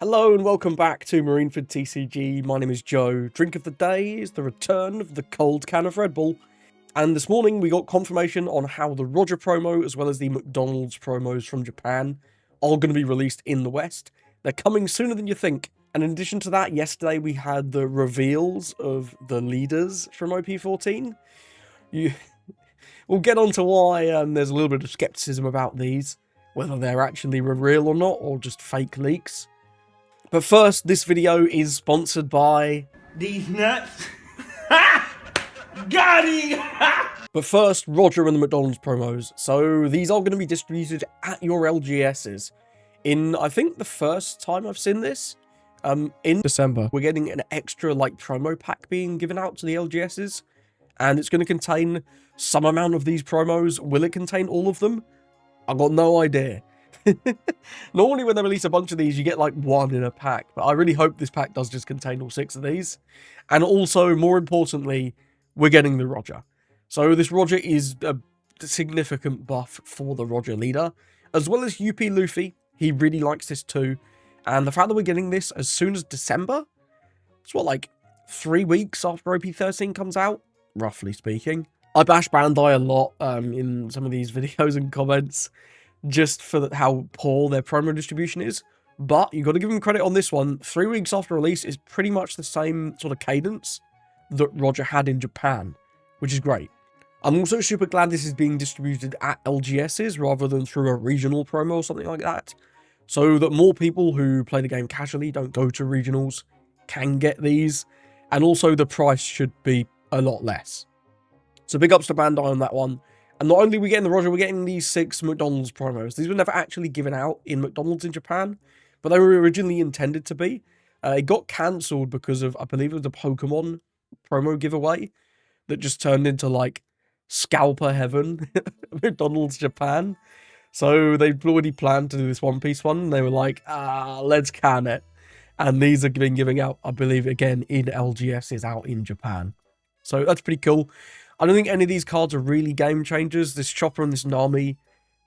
Hello and welcome back to Marineford TCG. My name is Joe. Drink of the day is the return of the cold can of Red Bull. And this morning we got confirmation on how the Roger promo as well as the McDonald's promos from Japan are going to be released in the West. They're coming sooner than you think. And in addition to that, yesterday we had the reveals of the leaders from OP14. We'll get on to why there's a little bit of skepticism about these, whether they're actually real or not, or just fake leaks. But first, this video is sponsored by these nuts. Got him! But first, Roger and the McDonald's promos. So these are going to be distributed at your LGSs in, I think, the first time I've seen this. In December, we're getting an extra promo pack being given out to the LGSs, and it's going to contain some amount of these promos. Will it contain all of them? I've got no idea. Normally when they release a bunch of these, you get one in a pack, but I really hope this pack does just contain all 6 of these. And also, more importantly, we're getting the Roger. So this Roger is a significant buff for the Roger leader, as well as UP Luffy. He really likes this too. And the fact that we're getting this as soon as December, it's what, 3 weeks after OP13 comes out, roughly speaking. I bash Bandai a lot in some of these videos and comments, just for how poor their promo distribution is. But you got to give them credit on this one. 3 weeks after release is pretty much the same sort of cadence that Roger had in Japan, which is great. I'm also super glad this is being distributed at LGSs rather than through a regional promo or something like that, so that more people who play the game casually, don't go to regionals, can get these, and also the price should be a lot less. So big ups to Bandai on that one. And not only are we getting the Roger, we're getting these 6 McDonald's promos. These were never actually given out in McDonald's in Japan, but they were originally intended to be. It got cancelled because of, I believe it was a Pokemon promo giveaway that just turned into scalper heaven McDonald's Japan. So they'd already planned to do this One Piece one. And they were like, let's can it. And these are being given out, I believe, again, in LGSs out in Japan. So that's pretty cool. I don't think any of these cards are really game changers. This Chopper and this Nami,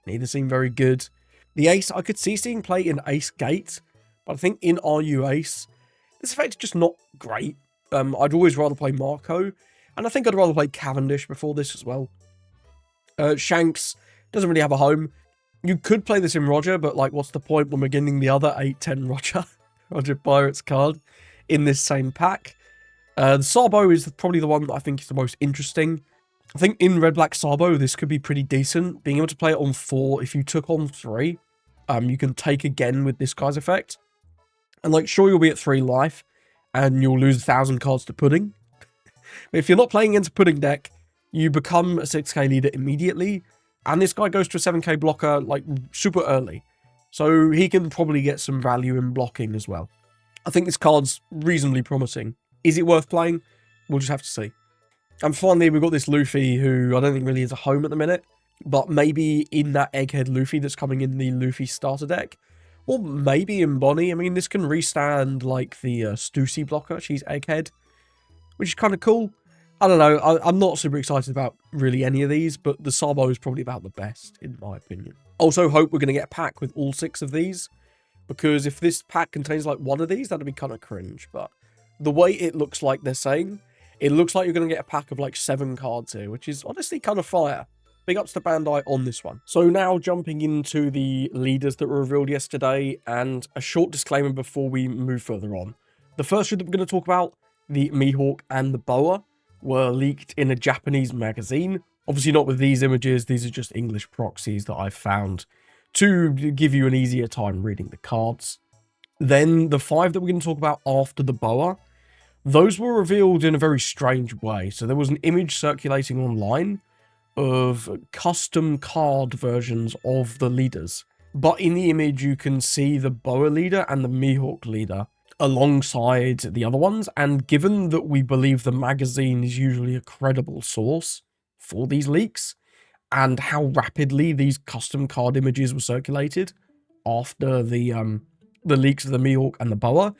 neither seem very good. The Ace, I could see seeing play in Ace Gate, but I think in RU Ace, this effect is just not great. I'd always rather play Marco, and I think I'd rather play Cavendish before this as well. Shanks doesn't really have a home. You could play this in Roger, but what's the point when we're getting the other 8-10 Roger, Roger Pirates card in this same pack? The Sabo is probably the one that I think is the most interesting. I think in Red Black Sabo, this could be pretty decent. Being able to play it on 4, if you took on 3, you can take again with this guy's effect. And sure, you'll be at 3 life, and you'll lose 1,000 cards to Pudding. But if you're not playing against a Pudding deck, you become a 6k leader immediately, and this guy goes to a 7k blocker, super early. So he can probably get some value in blocking as well. I think this card's reasonably promising. Is it worth playing? We'll just have to see. And finally, we've got this Luffy, who I don't think really has a home at the minute, but maybe in that Egghead Luffy that's coming in the Luffy starter deck, or maybe in Bonnie. I mean, this can restand the Stussy blocker. She's Egghead, which is kind of cool. I don't know. I'm not super excited about really any of these, but the Sabo is probably about the best, in my opinion. Also, hope we're going to get a pack with all 6 of these, because if this pack contains one of these, that'd be kind of cringe, but the way it looks like they're saying, it looks like you're going to get a pack of 7 cards here, which is honestly kind of fire. Big ups to Bandai on this one. So now jumping into the leaders that were revealed yesterday, and a short disclaimer before we move further on. The first two that we're going to talk about, the Mihawk and the Boa, were leaked in a Japanese magazine. Obviously not with these images, these are just English proxies that I've found to give you an easier time reading the cards. Then the 5 that we're going to talk about after the Boa, those were revealed in a very strange way. So there was an image circulating online of custom card versions of the leaders. But in the image, you can see the Boa leader and the Mihawk leader alongside the other ones. And given that we believe the magazine is usually a credible source for these leaks, and how rapidly these custom card images were circulated after the leaks of the Mihawk and the Boa,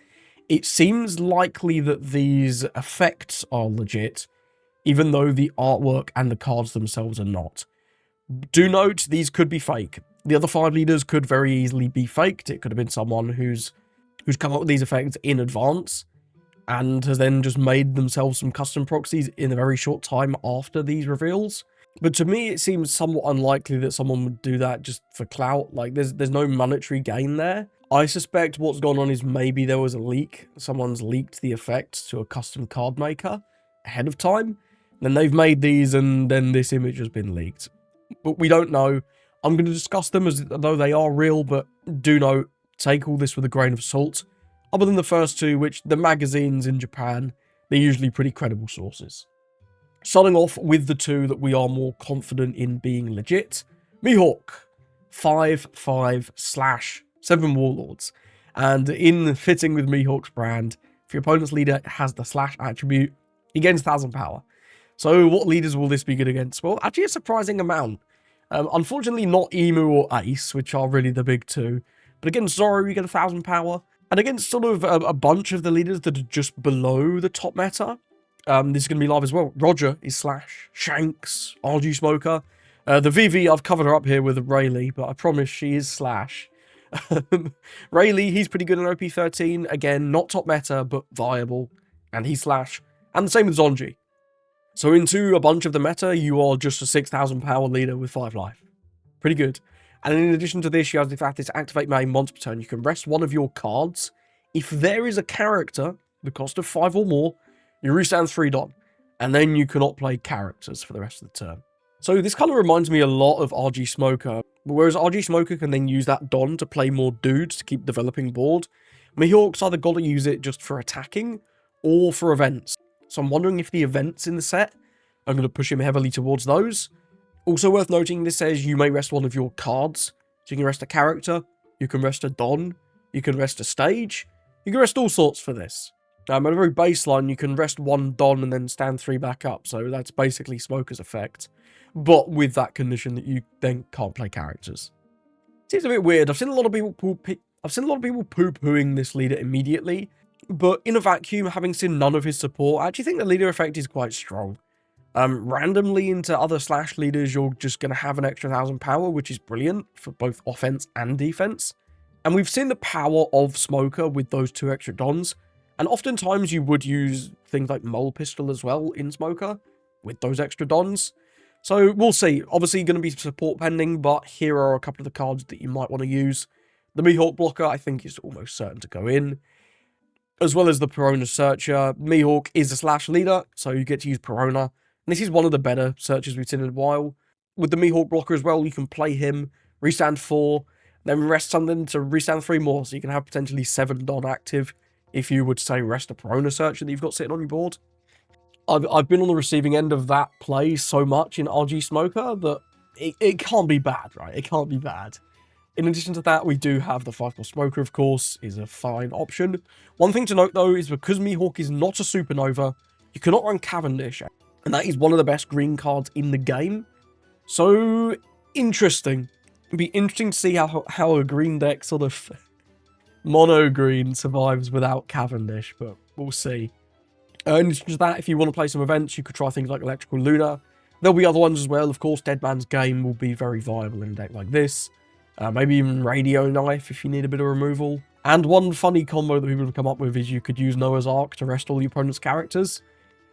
it seems likely that these effects are legit, even though the artwork and the cards themselves are not. Do note, these could be fake. The other 5 leaders could very easily be faked. It could have been someone who's who's come up with these effects in advance and has then just made themselves some custom proxies in a very short time after these reveals. But to me, it seems somewhat unlikely that someone would do that just for clout. Like, there's no monetary gain there. I suspect what's gone on is maybe there was a leak. Someone's leaked the effects to a custom card maker ahead of time. Then they've made these, and then this image has been leaked. But we don't know. I'm going to discuss them as though they are real, but do note, take all this with a grain of salt. Other than the first two, which the magazines in Japan, they're usually pretty credible sources. Starting off with the two that we are more confident in being legit. Mihawk, 5/5/7 Warlords. And in fitting with Mihawk's brand, if your opponent's leader has the slash attribute, he gains 1000 power. So what leaders will this be good against? Well, actually a surprising amount. Unfortunately not Emu or Ace, which are really the big two. But against Zoro, you get 1000 power. And against sort of a bunch of the leaders that are just below the top meta, this is going to be live as well. Roger is slash, Shanks, RG Smoker. The VV, I've covered her up here with Rayleigh, but I promise she is slash. Rayleigh, he's pretty good in OP13. Again, not top meta, but viable. And he's slash. And the same with Zonji. So into a bunch of the meta, you are just a 6000 power leader with 5 life. Pretty good. And in addition to this, you have the fact that activate main once per turn. You can rest one of your cards. If there is a character, the cost of 5 or more, you restand 3 Don. And then you cannot play characters for the rest of the turn. So this kind of reminds me a lot of RG Smoker. Whereas RG Smoker can then use that Don to play more dudes to keep developing board, Mihawk's either got to use it just for attacking or for events. So I'm wondering if the events in the set, I'm going to push him heavily towards those. Also worth noting, this says you may rest one of your cards. So you can rest a character, you can rest a Don, you can rest a stage, you can rest all sorts for this. At a very baseline, you can rest 1 Don and then stand 3 back up. So that's basically Smoker's effect. But with that condition that you then can't play characters. Seems a bit weird. I've seen a lot of people poo-pooing this leader immediately. But in a vacuum, having seen none of his support, I actually think the leader effect is quite strong. Randomly into other slash leaders, you're just going to have an extra 1000 power, which is brilliant for both offense and defense. And we've seen the power of Smoker with those 2 extra Dons. And oftentimes you would use things like Mole Pistol as well in Smoker with those extra Dons. So we'll see. Obviously going to be support pending, but here are a couple of the cards that you might want to use. The Mihawk blocker, I think, is almost certain to go in. As well as the Perona Searcher. Mihawk is a slash leader, so you get to use Perona. And this is one of the better searches we've seen in a while. With the Mihawk blocker as well, you can play him, restand 4, then rest something to restand 3 more, so you can have potentially 7 Don active if you would say rest a Perona Searcher that you've got sitting on your board. I've been on the receiving end of that play so much in RG Smoker that it can't be bad, right? It can't be bad. In addition to that, we do have the 5+ Smoker, of course, is a fine option. One thing to note, though, is because Mihawk is not a supernova, you cannot run Cavendish, and that is one of the best green cards in the game. So, interesting. It'd be interesting to see how a green deck sort of mono green survives without Cavendish, but we'll see. In addition to that, if you want to play some events, you could try things like Electrical Luna. There'll be other ones as well. Of course, Dead Man's Game will be very viable in a deck like this. Maybe even Radio Knife if you need a bit of removal. And one funny combo that people have come up with is you could use Noah's Ark to rest all your opponent's characters,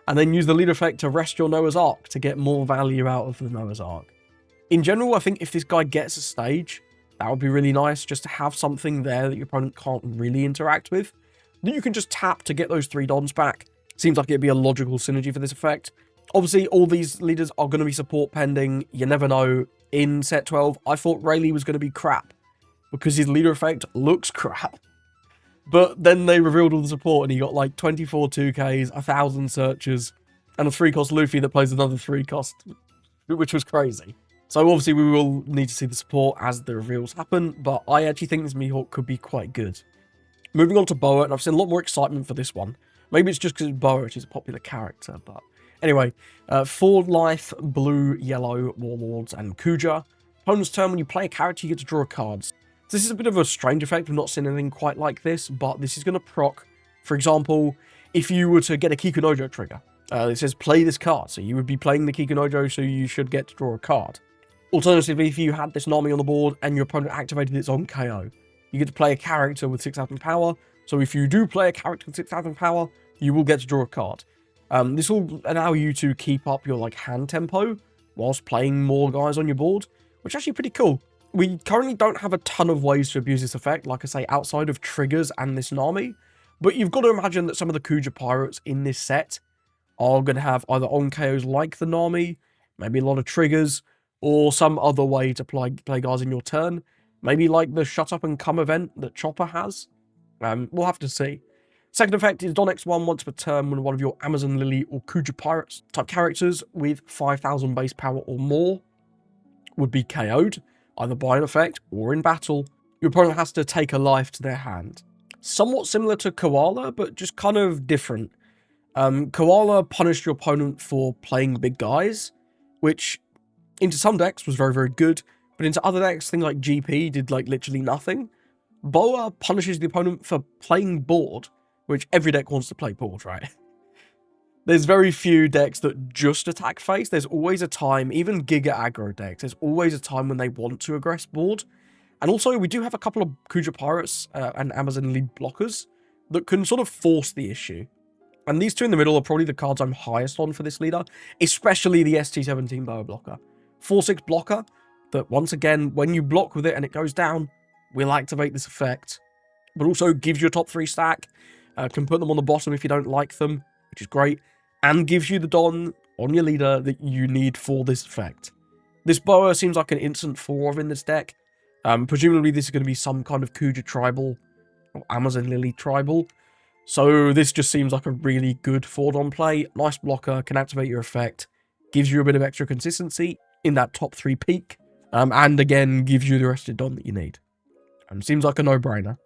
and then use the leader effect to rest your Noah's Ark to get more value out of the Noah's Ark. In general, I think if this guy gets a stage, that would be really nice, just to have something there that your opponent can't really interact with, that you can just tap to get those 3 Dons back. Seems like it'd be a logical synergy for this effect. Obviously, all these leaders are going to be support pending. You never know. In set 12, I thought Rayleigh was going to be crap because his leader effect looks crap. But then they revealed all the support and he got like 24 2Ks, 1000 searches, and a 3-cost Luffy that plays another 3-cost, which was crazy. So obviously we will need to see the support as the reveals happen, but I actually think this Mihawk could be quite good. Moving on to Boa, and I've seen a lot more excitement for this one. Maybe it's just because Boa is a popular character, but anyway, 4 life, blue, yellow, Warlords, and Kuja. Opponent's turn, when you play a character, you get to draw cards. So this is a bit of a strange effect. We've not seen anything quite like this, but this is going to proc, for example, if you were to get a Kikunojo trigger. It says play this card, so you would be playing the Kikunojo, so you should get to draw a card. Alternatively, if you had this Nami on the board and your opponent activated its on KO, you get to play a character with 6000 power, So if you do play a character with 6,000 power, you will get to draw a card. This will allow you to keep up your hand tempo whilst playing more guys on your board, which is actually pretty cool. We currently don't have a ton of ways to abuse this effect, like I say, outside of triggers and this Nami, but you've got to imagine that some of the Kuja pirates in this set are going to have either on KOs like the Nami, maybe a lot of triggers, or some other way to play guys in your turn. Maybe like the Shut Up and Come event that Chopper has. We'll have to see. Second effect is Don X1 once per turn when one of your Amazon Lily or Kuja Pirates type characters with 5,000 base power or more would be KO'd, either by an effect or in battle. Your opponent has to take a life to their hand. Somewhat similar to Koala, but just kind of different. Koala punished your opponent for playing big guys, which into some decks was very, very good, but into other decks, things like GP did literally nothing. Boa punishes the opponent for playing board, which every deck wants to play board, right? There's very few decks that just attack face. There's always a time, even Giga aggro decks, there's always a time when they want to aggress board. And also, we do have a couple of Kuja Pirates and Amazon lead blockers that can sort of force the issue. And these two in the middle are probably the cards I'm highest on for this leader, especially the ST17 Boa blocker. 4/6 blocker that, once again, when you block with it and it goes down, will activate this effect, but also gives you a top 3 stack, can put them on the bottom if you don't like them, which is great, and gives you the Don on your leader that you need for this effect. This Boa seems like an instant 4 in this deck. Presumably this is going to be some kind of Kuja tribal, or Amazon Lily tribal, so this just seems like a really good 4-Don play. Nice blocker, can activate your effect, gives you a bit of extra consistency in that top 3 peak, and again, gives you the rested Don that you need. Seems like a no-brainer.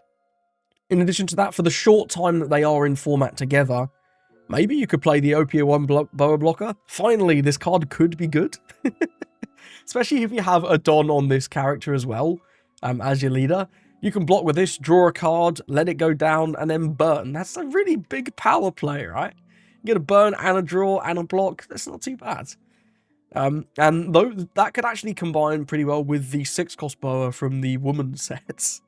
In addition to that, for the short time that they are in format together, maybe you could play the OP1 Boa blocker. Finally, this card could be good. Especially if you have a Don on this character as well, as your leader. You can block with this, draw a card, let it go down, and then burn. That's a really big power play, right? You get a burn and a draw and a block. That's not too bad. And though that could actually combine pretty well with the 6-cost Boa from the woman sets,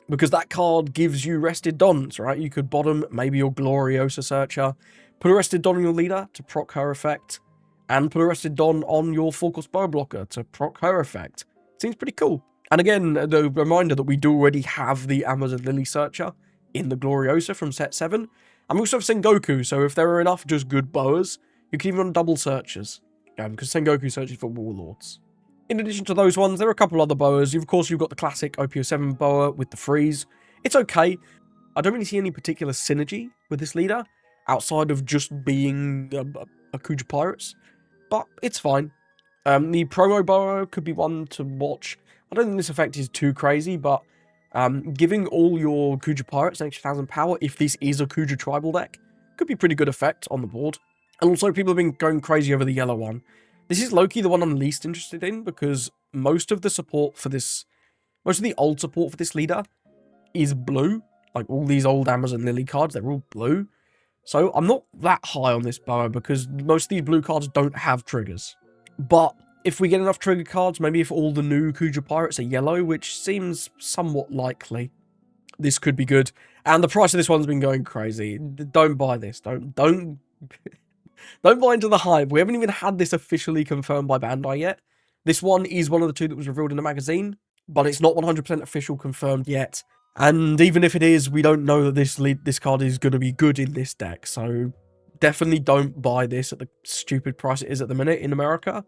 because that card gives you rested Dons, right? You could bottom maybe your Gloriosa Searcher, put a rested Don on your leader to proc her effect, and put a rested Don on your 4-cost Boa blocker to proc her effect. Seems pretty cool. And again, the reminder that we do already have the Amazon Lily Searcher in the Gloriosa from set 7. And we also have Sengoku, so if there are enough just good Boas, you can even run double searches. Because Sengoku searches for Warlords. In addition to those ones, there are a couple other Boas. Of course, you've got the classic OP07 Boa with the freeze. It's okay. I don't really see any particular synergy with this leader, outside of just being a Kuja Pirates. But it's fine. The promo Boa could be one to watch. I don't think this effect is too crazy, but giving all your Kuja Pirates an extra 1,000 power, if this is a Kuja tribal deck, could be pretty good effect on the board. And also, people have been going crazy over the yellow one. This is low-key the one I'm least interested in, because most of the support for this, most of the old support for this leader is blue. Like, all these old Amazon Lily cards, they're all blue. So, I'm not that high on this Boa, because most of these blue cards don't have triggers. But if we get enough trigger cards, maybe if all the new Kuja Pirates are yellow, which seems somewhat likely, this could be good. And the price of this one's been going crazy. Don't buy this. Don't buy into the hype. We haven't even had this officially confirmed by Bandai yet. This one is one of the 2 that was revealed in the magazine, but it's not 100% official confirmed yet. And even if it is, we don't know that this card is going to be good in this deck. So definitely don't buy this at the stupid price it is at the minute in America.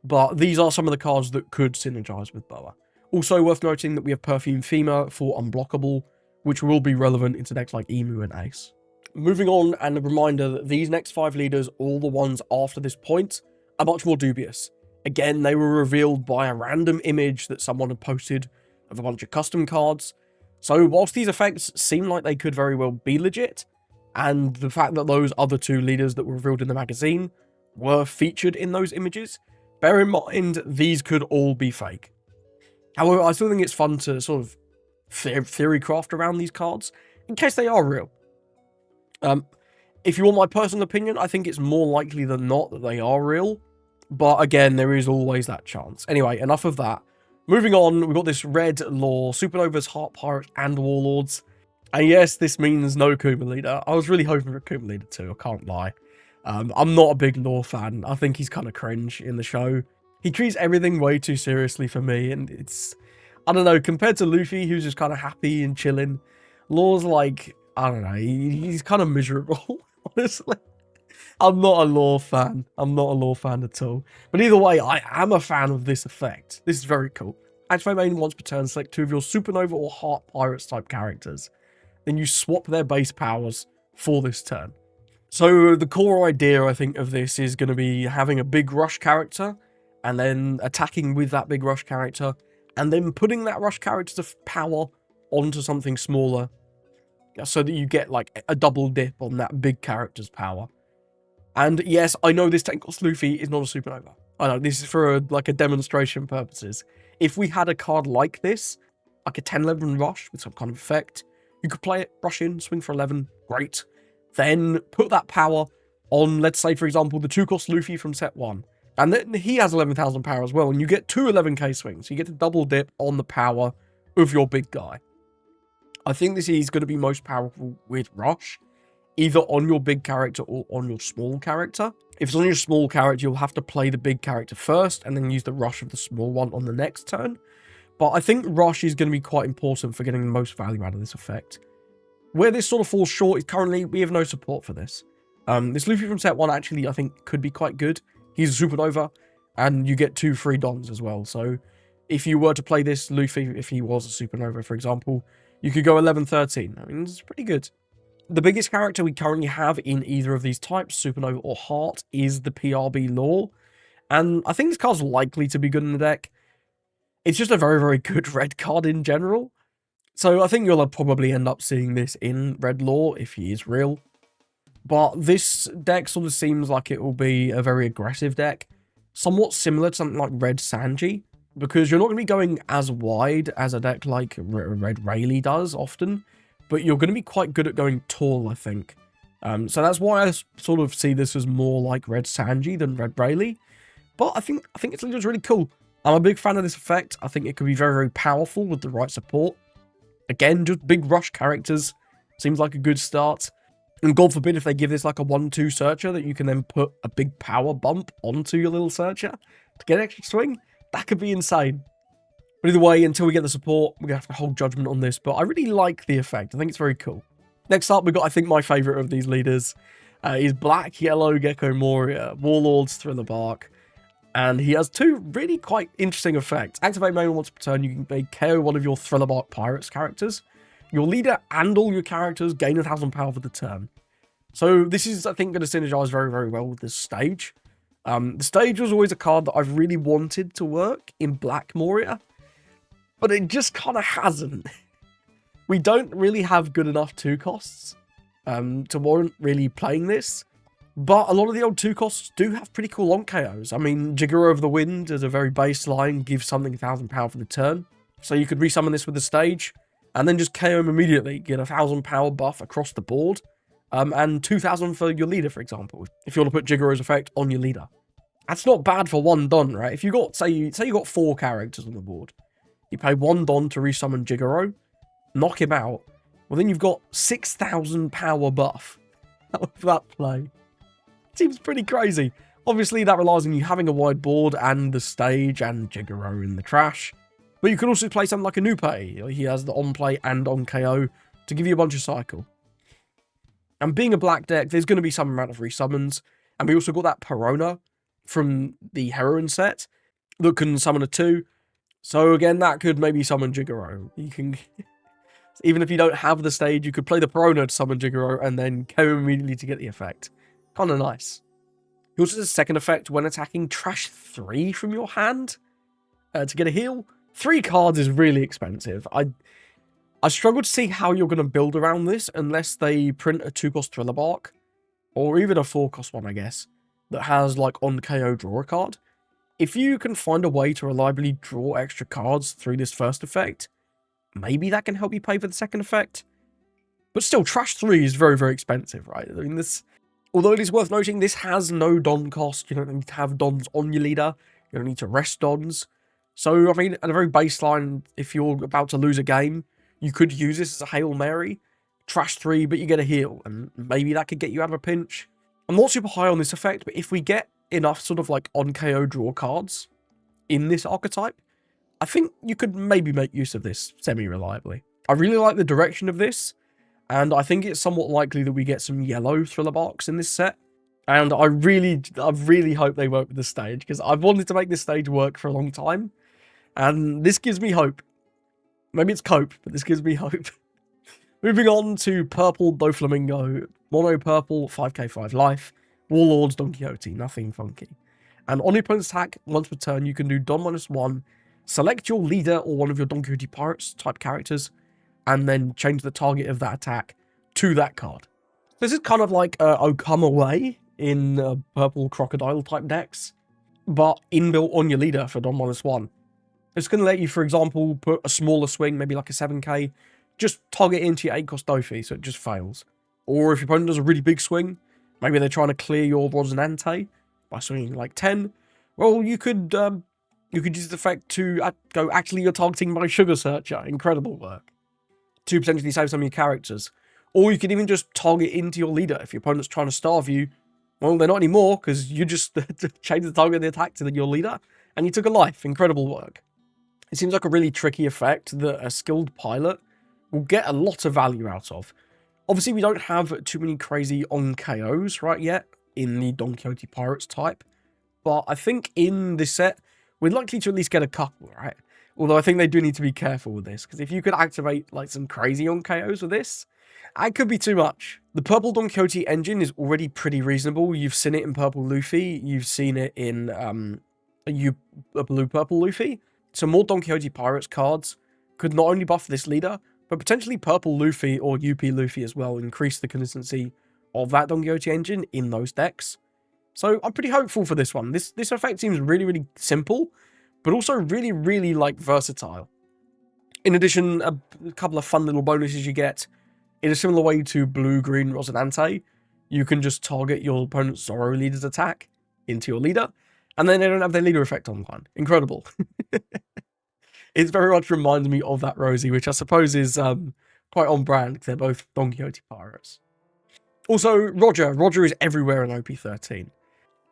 But these are some of the cards that could synergize with Boa. Also worth noting that we have Perfume Fema for Unblockable, which will be relevant into decks like Emu and Ace. Moving on, and a reminder that these next 5 leaders, all the ones after this point, are much more dubious. Again, they were revealed by a random image that someone had posted of a bunch of custom cards. So whilst these effects seem like they could very well be legit, and the fact that those other 2 leaders that were revealed in the magazine were featured in those images, bear in mind these could all be fake. However, I still think it's fun to sort of theory craft around these cards, in case they are real. If you want my personal opinion, I think it's more likely than not that they are real. But again, there is always that chance. Anyway, enough of that. Moving on, we've got this red lore, Supernovas, Heart Pirates, and Warlords. And yes, this means no Kuma leader. I was really hoping for Kuma leader too, I can't lie. I'm not a big Law fan. I think he's kind of cringe in the show. He treats everything way too seriously for me, and it's, I don't know, compared to Luffy, who's just kind of happy and chilling, Law's like, I don't know, he's kind of miserable, honestly. I'm not a Law fan. I'm not a Law fan at all. But either way, I am a fan of this effect. This is very cool. Activate main once per turn, select 2 of your Supernova or Heart Pirates type characters. Then you swap their base powers for this turn. So the core idea, I think, of this is going to be having a big rush character and then attacking with that big rush character and then putting that rush character's power onto something smaller so that you get like a double dip on that big character's power. And yes, I know this Tenko's Luffy is not a supernova. I know this is for a demonstration purposes. If we had a card like this, like a 10-11 rush with some kind of effect, you could play it, rush in, swing for 11, great. Then put that power on, let's say, for example, the 2-cost Luffy from set 1. And then he has 11,000 power as well, and you get 2 11k swings. So you get to double dip on the power of your big guy. I think this is going to be most powerful with rush, either on your big character or on your small character. If it's on your small character, you'll have to play the big character first and then use the rush of the small one on the next turn. But I think rush is going to be quite important for getting the most value out of this effect. Where this sort of falls short is currently we have no support for this. This Luffy from set 1 actually I think could be quite good. He's a supernova and you get 2 free dons as well. So if you were to play this Luffy, if he was a supernova for example, you could go 11-13. I mean, it's pretty good. The biggest character we currently have in either of these types, Supernova or Heart, is the PRB Law. And I think this card's likely to be good in the deck. It's just a very, very good red card in general. So I think you'll probably end up seeing this in Red Law if he is real. But this deck sort of seems like it will be a very aggressive deck. Somewhat similar to something like Red Sanji. Because you're not going to be going as wide as a deck like Red Rayleigh does often. But you're going to be quite good at going tall, I think. So that's why I sort of see this as more like Red Sanji than Red Rayleigh. But I think it's just really cool. I'm a big fan of this effect. I think it could be very, very powerful with the right support. Again, just big rush characters. Seems like a good start. And God forbid if they give this like a 1-2 searcher that you can then put a big power bump onto your little searcher to get extra swing. That could be insane. But either way, until we get the support, we're going to have to hold judgment on this. But I really like the effect. I think it's very cool. Next up, we've got, I think, my favourite of these leaders. Is Black Yellow Gecko Moria, Warlord's Thriller Bark. And he has 2 really quite interesting effects. Activate main once per turn, you can make KO one of your Thriller Bark Pirates characters. Your leader and all your characters gain 1,000 power for the turn. So this is, I think, going to synergize very, very well with this stage. The stage was always a card that I've really wanted to work in Black Moria. But it just kind of hasn't. We don't really have good enough 2 costs to warrant really playing this. But a lot of the old 2 costs do have pretty cool on KOs. I mean, Jigoro of the Wind as a very baseline gives something 1,000 power for the turn. So you could resummon this with the stage and then just KO him immediately. Get 1,000 power buff across the board. And 2,000 for your leader, for example. If you want to put Jigoro's effect on your leader. That's not bad for 1 Don, right? If you got, say you got 4 characters on the board. You pay 1 Don to resummon Jigoro, knock him out. Well, then you've got 6,000 power buff out of that play. Seems pretty crazy. Obviously, that relies on you having a wide board and the stage and Jigoro in the trash. But you can also play something like a Nupe. He has the on-play and on-KO to give you a bunch of cycle. And being a black deck, there's going to be some amount of resummons. And we also got that Perona from the Heroine set that can summon a 2. So again, that could maybe summon Jigoro. You can, even if you don't have the stage, you could play the Perona to summon Jigoro and then KO immediately to get the effect. Kind of nice. He also has a second effect when attacking, trash 3 from your hand to get a heal. 3 cards is really expensive. I struggle to see how you're going to build around this unless they print a 2-cost Thriller Bark, or even a 4-cost one, I guess, that has like on KO draw a card. If you can find a way to reliably draw extra cards through this first effect, maybe that can help you pay for the second effect. But still, Trash 3 is very, very expensive, right? I mean, this, although it is worth noting, this has no Don cost. You don't need to have Dons on your leader. You don't need to rest Dons. So, I mean, at a very baseline, if you're about to lose a game, you could use this as a Hail Mary trash 3, but you get a heal, and maybe that could get you out of a pinch. I'm not super high on this effect, but if we get enough sort of like on KO draw cards in this archetype, I think you could maybe make use of this semi-reliably. I really like the direction of this, and I think it's somewhat likely that we get some yellow thriller barks in this set. And I really hope they work with the stage, because I've wanted to make this stage work for a long time, and this gives me hope. Maybe it's cope, but this gives me hope. Moving on to Purple Doflamingo, Mono Purple, 5k5 life, Warlords Don Quixote, nothing funky. And on your opponent's attack, once per turn, you can do Don -1, select your leader or one of your Don Quixote Pirates type characters, and then change the target of that attack to that card. This is kind of like Oh Come Away in Purple Crocodile type decks, but inbuilt on your leader for Don -1. It's going to let you, for example, put a smaller swing, maybe like a 7k, just target into your 8-cost Dofi, so it just fails. Or if your opponent does a really big swing, maybe they're trying to clear your Rosinante by swinging like 10, well, you could use the effect to go, actually you're targeting my Sugar Searcher, incredible work, to potentially save some of your characters. Or you could even just target into your leader. If your opponent's trying to starve you, well, they're not anymore, because you just changed the target of the attack to your leader, and you took a life, incredible work. It seems like a really tricky effect that a skilled pilot will get a lot of value out of. Obviously, we don't have too many crazy on KOs right yet in the Don Quixote Pirates type, but I think in this set, we're likely to at least get a couple, right? Although I think they do need to be careful with this, because if you could activate like some crazy on KOs with this, it could be too much. The Purple Don Quixote engine is already pretty reasonable. You've seen it in Purple Luffy, you've seen it in a Blue Purple Luffy. So more Don Quixote Pirates cards could not only buff this leader, but potentially Purple Luffy or UP Luffy as well, increase the consistency of that Don Quixote engine in those decks. So I'm pretty hopeful for this one. This effect seems really, really simple, but also really, really like versatile. In addition, a couple of fun little bonuses you get. In a similar way to Blue-Green Rosinante, you can just target your opponent's Zoro leader's attack into your leader, and then they don't have their leader effect online. Incredible. It very much reminds me of that Rosie, which I suppose is quite on brand, because they're both Don Quixote Pirates. Also, Roger. Roger is everywhere in OP13.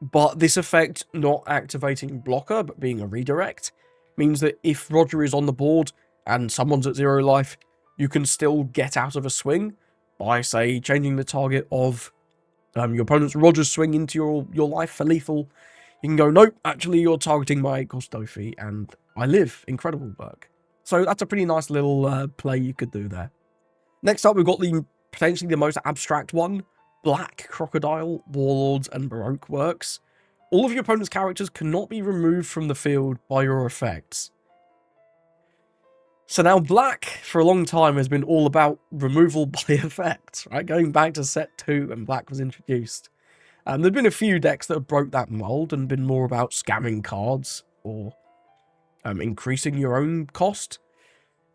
But this effect not activating blocker, but being a redirect, means that if Roger is on the board and someone's at 0 life, you can still get out of a swing by, say, changing the target of your opponent's Roger's swing into your life for lethal. You can go, nope, actually you're targeting my 8-cost Dofi, and I live. Incredible work. So that's a pretty nice little play you could do there. Next up, we've got potentially the most abstract one, Black Crocodile, Warlords, and Baroque works. All of your opponent's characters cannot be removed from the field by your effects. So now Black, for a long time, has been all about removal by effects, right? Going back to set 2 when Black was introduced. There've been a few decks that have broke that mold and been more about scamming cards or increasing your own cost.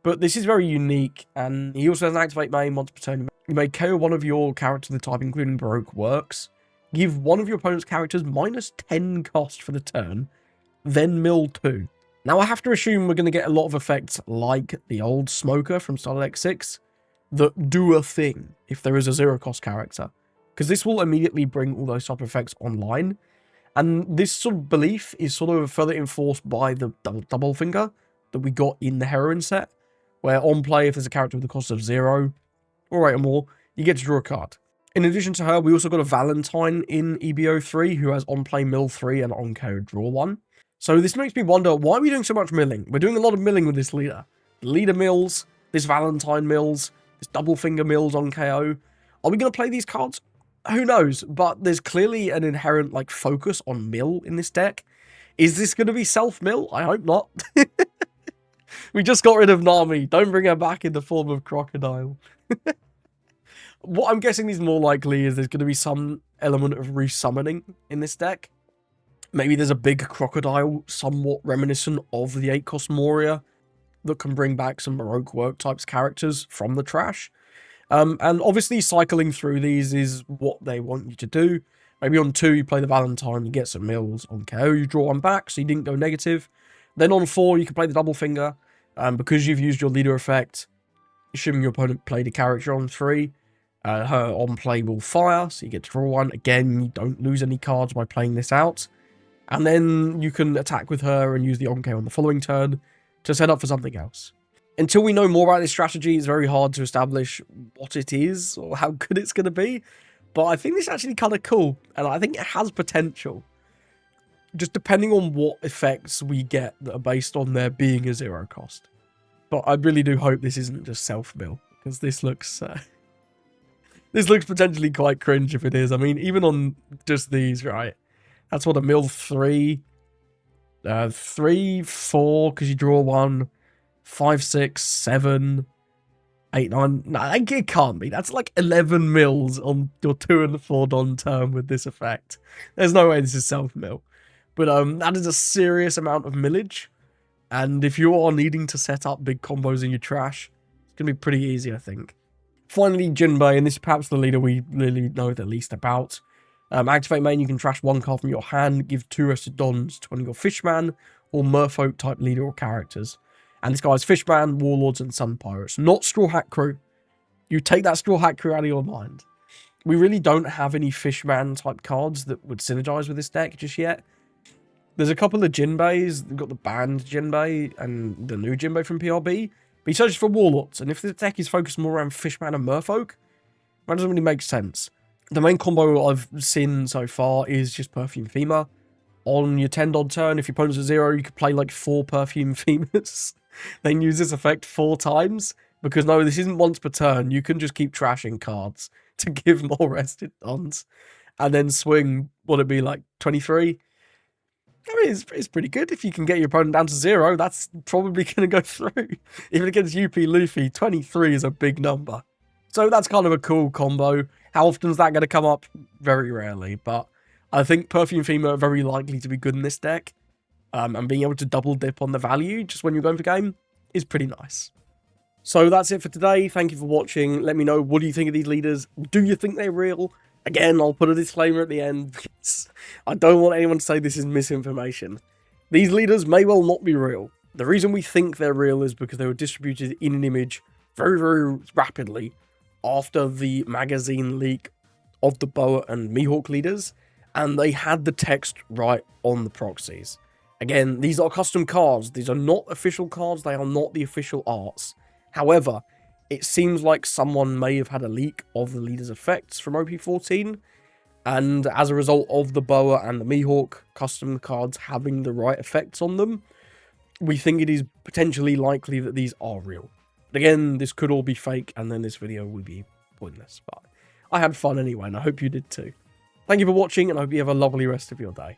But this is very unique, and he also has an activate main once per turn. You may KO one of your characters of the type, including Baroque works. Give one of your opponent's characters -10 cost for the turn, then mill 2. Now, I have to assume we're going to get a lot of effects like the old Smoker from Starter Deck 6 that do a thing if there is a 0-cost character, because this will immediately bring all those type of effects online. And this sort of belief is sort of further enforced by the double finger that we got in the Heroine set, where on play, if there's a character with a cost of 0 or 8 or more, you get to draw a card. In addition to her, we also got a Valentine in EBO3 who has on play mill 3 and on KO draw 1. So this makes me wonder, why are we doing so much milling? We're doing a lot of milling with this leader. The leader mills, this Valentine mills, this double finger mills on KO. Are we going to play these cards? Who knows? But there's clearly an inherent like focus on mill in this deck. Is this going to be self-mill? I hope not. We just got rid of Nami. Don't bring her back in the form of Crocodile. What I'm guessing is more likely is there's going to be some element of resummoning in this deck. Maybe there's a big Crocodile somewhat reminiscent of the 8-cost Moria that can bring back some Baroque work types characters from the trash. And obviously cycling through these is what they want you to do. Maybe on 2 you play the Valentine, you get some mills. On KO you draw one back so you didn't go negative. Then on 4 you can play the double finger. Because you've used your leader effect, assuming your opponent played a character on 3, her on play will fire, so you get to draw one. Again, you don't lose any cards by playing this out. And then you can attack with her and use the on-K on the following turn to set up for something else. Until we know more about this strategy, it's very hard to establish what it is or how good it's going to be. But I think this is actually kind of cool, and I think it has potential. Just depending on what effects we get that are based on there being a 0 cost. But I really do hope this isn't just self-mill, because this looks potentially quite cringe if it is. I mean, even on just these, right? That's what, a mill 3, 3, 4, because you draw 1, 5, 6, 7, 8, 9. No, it can't be. That's like 11 mills on your 2 and 4 Don turn with this effect. There's no way this is self-mill. But that is a serious amount of millage. And if you are needing to set up big combos in your trash, it's going to be pretty easy, I think. Finally, Jinbei, and this is perhaps the leader we really know the least about. Activate main, you can trash 1 card from your hand, give 2 rested Dons to one of your Fishman or Merfolk type leader or characters. And this guy's Fishman, Warlords, and Sun Pirates, not Straw Hat Crew. You take that Straw Hat Crew out of your mind. We really don't have any Fishman type cards that would synergize with this deck just yet. There's a couple of Jinbeis. We've got the banned Jinbei and the new Jinbei from PRB. But he searches for Warlords, and if the deck is focused more around Fishman and Merfolk, that doesn't really make sense. The main combo I've seen so far is just Perfume Femur. On your 10 odd turn, if your opponent's a 0, you could play like 4 Perfume Femurs. Then use this effect 4 times. Because no, this isn't once per turn. You can just keep trashing cards to give more rested Dons. And then swing, what it'd be like, 23? I mean, it's pretty good. If you can get your opponent down to 0, that's probably going to go through. Even against UP Luffy, 23 is a big number. So that's kind of a cool combo. How often is that going to come up? Very rarely. But I think Perfume Femur are very likely to be good in this deck. And being able to double dip on the value just when you're going for game is pretty nice. So that's it for today. Thank you for watching. Let me know, what do you think of these leaders? Do you think they're real? Again, I'll put a disclaimer at the end. I don't want anyone to say this is misinformation. These leaders may well not be real. The reason we think they're real is because they were distributed in an image very, very rapidly after the magazine leak of the Boa and Mihawk leaders, and they had the text right on the proxies. Again, these are custom cards. These are not official cards. They are not the official arts. However, it seems like someone may have had a leak of the leader's effects from OP14, and as a result of the Boa and the Mihawk custom cards having the right effects on them, we think it is potentially likely that these are real. But again, this could all be fake, and then this video would be pointless. But I had fun anyway, and I hope you did too. Thank you for watching, and I hope you have a lovely rest of your day.